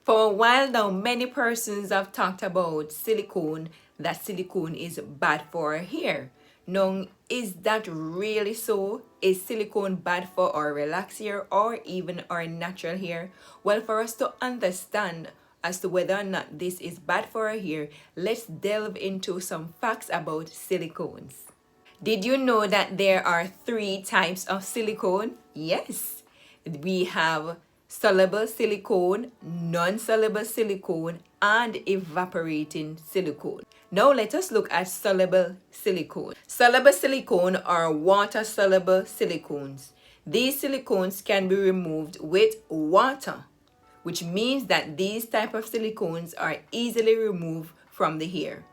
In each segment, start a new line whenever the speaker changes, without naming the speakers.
For a while now, many persons have talked about silicone, that silicone is bad for our hair. Now, is that really so? Is silicone bad for our relaxed hair or even our natural hair? Well, for us to understand as to whether or not this is bad for our hair, let's delve into some facts about silicones. Did you know that there are 3 types of silicone? Yes. We have soluble silicone, non-soluble silicone, and evaporating silicone. Now let us look at soluble silicone. Soluble silicone are water-soluble silicones. These silicones can be removed with water, which means that these type of silicones are easily removed from the hair.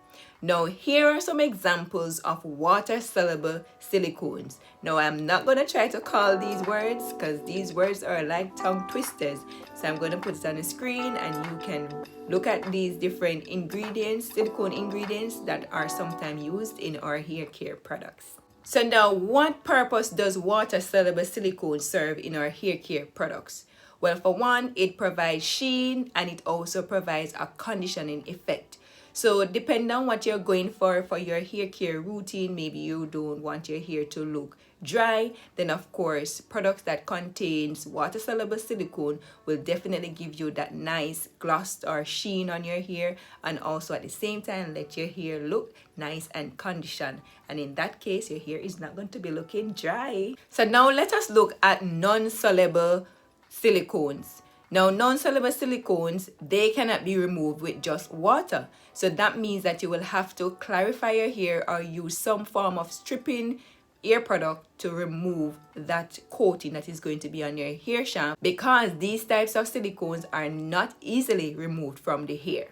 Now, here are some examples of water-soluble silicones. Now, I'm not going to try to call these words because these words are like tongue twisters. So I'm going to put it on the screen and you can look at these different ingredients, silicone ingredients that are sometimes used in our hair care products. So now, what purpose does water-soluble silicone serve in our hair care products? Well, for one, it provides sheen and it also provides a conditioning effect. So depending on what you're going for your hair care routine, maybe you don't want your hair to look dry, then of course products that contains water-soluble silicone will definitely give you that nice gloss or sheen on your hair, and also at the same time let your hair look nice and conditioned, and in that case your hair is not going to be looking dry. So now let us look at non-soluble silicones. Now, non-soluble silicones, they cannot be removed with just water. So that means that you will have to clarify your hair or use some form of stripping hair product to remove that coating that is going to be on your hair shaft, because these types of silicones are not easily removed from the hair.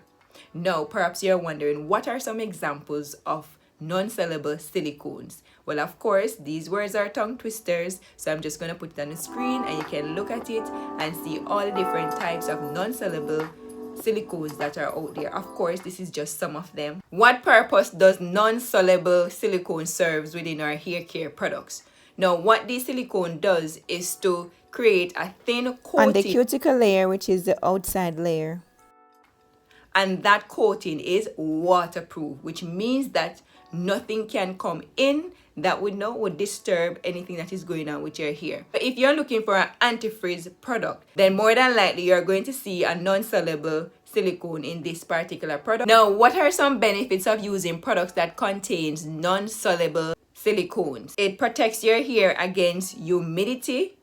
Now, perhaps you're wondering, what are some examples of non-soluble silicones? Well, of course, these words are tongue twisters, so I'm just going to put it on the screen and you can look at it and see all the different types of non-soluble silicones that are out there. Of course, this is just some of them. What purpose does non-soluble silicone serve within our hair care products? Now, what this silicone does is to create a thin coating
on the cuticle layer, which is the outside layer.
And that coating is waterproof, which means that nothing can come in that would disturb anything that is going on with your hair. But if you're looking for an antifreeze product, then more than likely you're going to see a non-soluble silicone in this particular product. Now, what are some benefits of using products that contains non-soluble silicones? It protects your hair against humidity,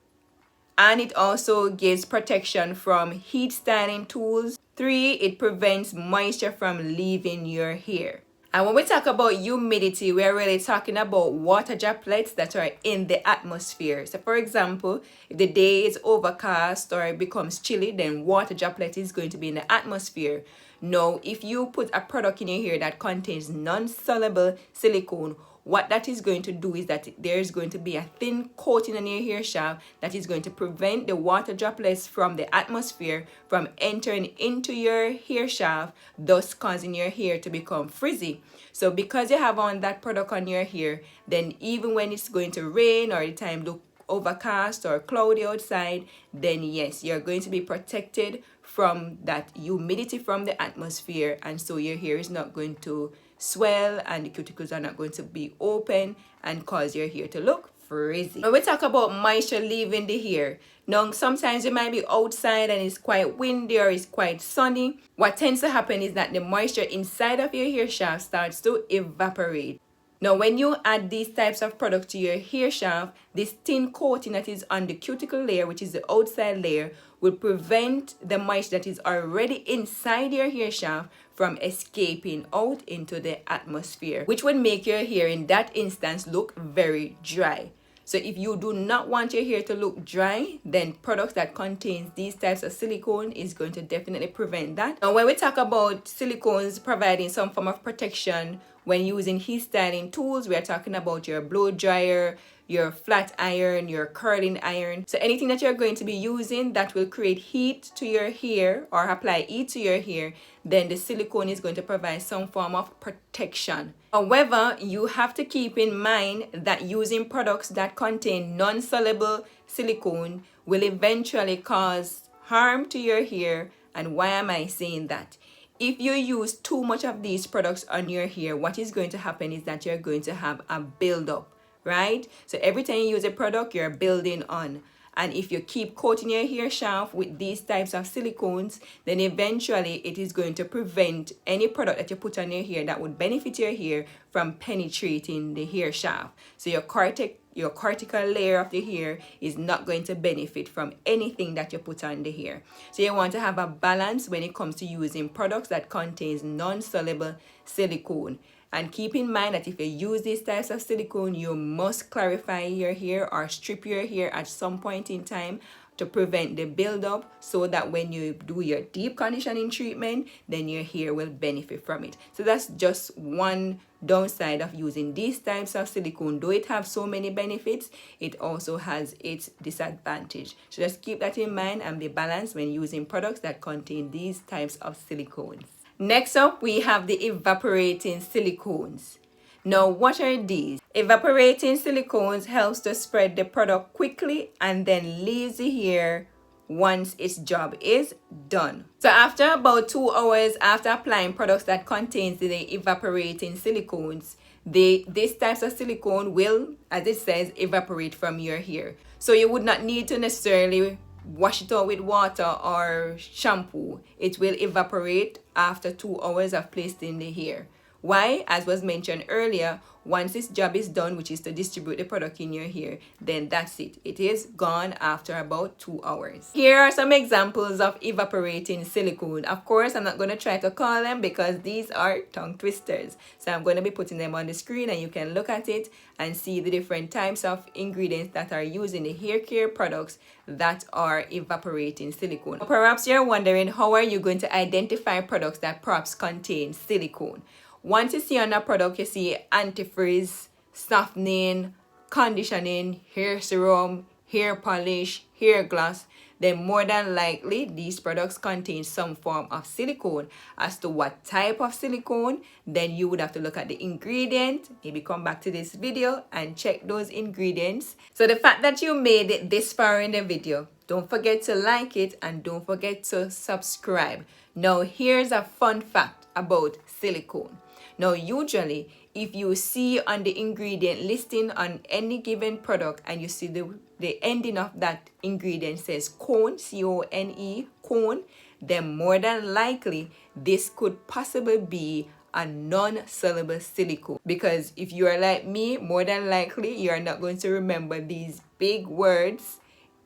and it also gives protection from heat styling tools. 3, it prevents moisture from leaving your hair. And when we talk about humidity, we're really talking about water droplets that are in the atmosphere. So for example, if the day is overcast or it becomes chilly, then water droplet is going to be in the atmosphere. Now, if you put a product in your hair that contains non-soluble silicone, what that is going to do is that there's going to be a thin coating on your hair shaft that is going to prevent the water droplets from the atmosphere from entering into your hair shaft, thus causing your hair to become frizzy. So because you have on that product on your hair, then even when it's going to rain or the time look overcast or cloudy outside, then yes, you're going to be protected from that humidity from the atmosphere, and so your hair is not going to swell and the cuticles are not going to be open and cause your hair to look frizzy. When we talk about moisture leaving the hair, now sometimes you might be outside and it's quite windy or it's quite sunny. What tends to happen is that the moisture inside of your hair shaft starts to evaporate. Now, when you add these types of products to your hair shaft, this thin coating that is on the cuticle layer, which is the outside layer, will prevent the moisture that is already inside your hair shaft from escaping out into the atmosphere, which would make your hair in that instance look very dry. So if you do not want your hair to look dry, then products that contains these types of silicone is going to definitely prevent that. Now, when we talk about silicones providing some form of protection when using heat styling tools, we are talking about your blow dryer, your flat iron, your curling iron. So anything that you're going to be using that will create heat to your hair or apply heat to your hair, then the silicone is going to provide some form of protection. However, you have to keep in mind that using products that contain non-soluble silicone will eventually cause harm to your hair And why am I saying that? If you use too much of these products on your hair, what is going to happen is that you're going to have a buildup, right? So every time you use a product, you're building on. And if you keep coating your hair shaft with these types of silicones, then eventually it is going to prevent any product that you put on your hair that would benefit your hair from penetrating the hair shaft. So your cortical layer of the hair is not going to benefit from anything that you put on the hair. So you want to have a balance when it comes to using products that contains non-soluble silicone. And keep in mind that if you use these types of silicone, you must clarify your hair or strip your hair at some point in time to prevent the buildup, so that when you do your deep conditioning treatment, then your hair will benefit from it. So that's just one downside of using these types of silicone. Though it have so many benefits, it also has its disadvantage. So just keep that in mind and be balanced when using products that contain these types of silicones. Next up, we have the evaporating silicones. Now, what are these? Evaporating silicones helps to spread the product quickly and then leaves the hair once its job is done. So after about 2 hours after applying products that contains the evaporating silicones, these types of silicone will, as it says, evaporate from your hair. So you would not need to necessarily wash it out with water or shampoo. It will evaporate after 2 hours of placed in the hair. Why? As was mentioned earlier, once its job is done, which is to distribute the product in your hair, then that's it. It is gone after about 2 hours. Here are some examples of evaporating silicone. Of course, I'm not going to try to call them because these are tongue twisters. So I'm going to be putting them on the screen and you can look at it and see the different types of ingredients that are used in the hair care products that are evaporating silicone. Perhaps you're wondering, how are you going to identify products that perhaps contain silicone? Once you see on a product, you see antifreeze, softening, conditioning, hair serum, hair polish, hair gloss, then more than likely these products contain some form of silicone. As to what type of silicone, then you would have to look at the ingredient, maybe come back to this video and check those ingredients. So the fact that you made it this far in the video, don't forget to like it and don't forget to subscribe. Now here's a fun fact about silicone. Now, usually, if you see on the ingredient listing on any given product and you see the ending of that ingredient says cone, C-O-N-E, cone, then more than likely, this could possibly be a non-soluble silicone. Because if you are like me, more than likely, you are not going to remember these big words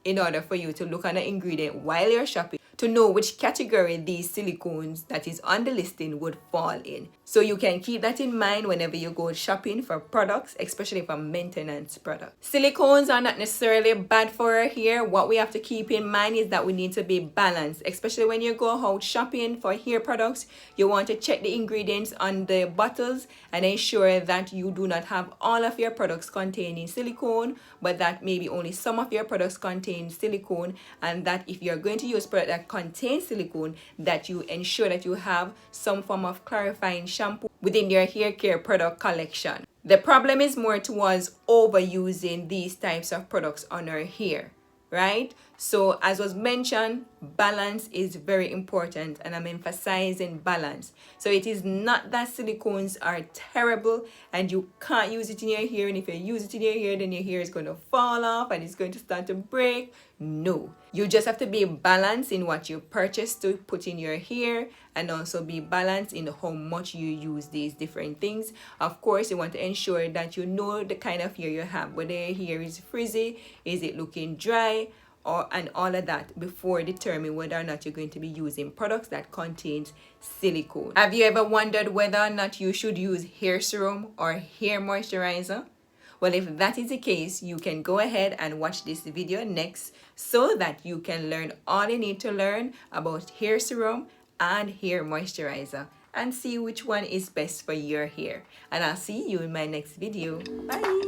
in order for you to look on the ingredient while you're shopping to know which category these silicones that is on the listing would fall in. So you can keep that in mind whenever you go shopping for products, especially for maintenance products. Silicones are not necessarily bad for our hair. What we have to keep in mind is that we need to be balanced, especially when you go out shopping for hair products. You want to check the ingredients on the bottles and ensure that you do not have all of your products containing silicone, but that maybe only some of your products contain silicone, and that if you're going to use product that contains silicone, that you ensure that you have some form of clarifying shampoo within your hair care product collection. The problem is more towards overusing these types of products on our hair, right? So as was mentioned, balance is very important, and I'm emphasizing balance. So it is not that silicones are terrible and you can't use it in your hair, and if you use it in your hair, then your hair is going to fall off and it's going to start to break. No, you just have to be balanced in what you purchase to put in your hair, and also be balanced in how much you use these different things. Of course, you want to ensure that you know the kind of hair you have, whether your hair is frizzy, is it looking dry, and all of that before determining whether or not you're going to be using products that contains silicone. Have you ever wondered whether or not you should use hair serum or hair moisturizer? Well, if that is the case, you can go ahead and watch this video next so that you can learn all you need to learn about hair serum and hair moisturizer and see which one is best for your hair. And I'll see you in my next video. Bye!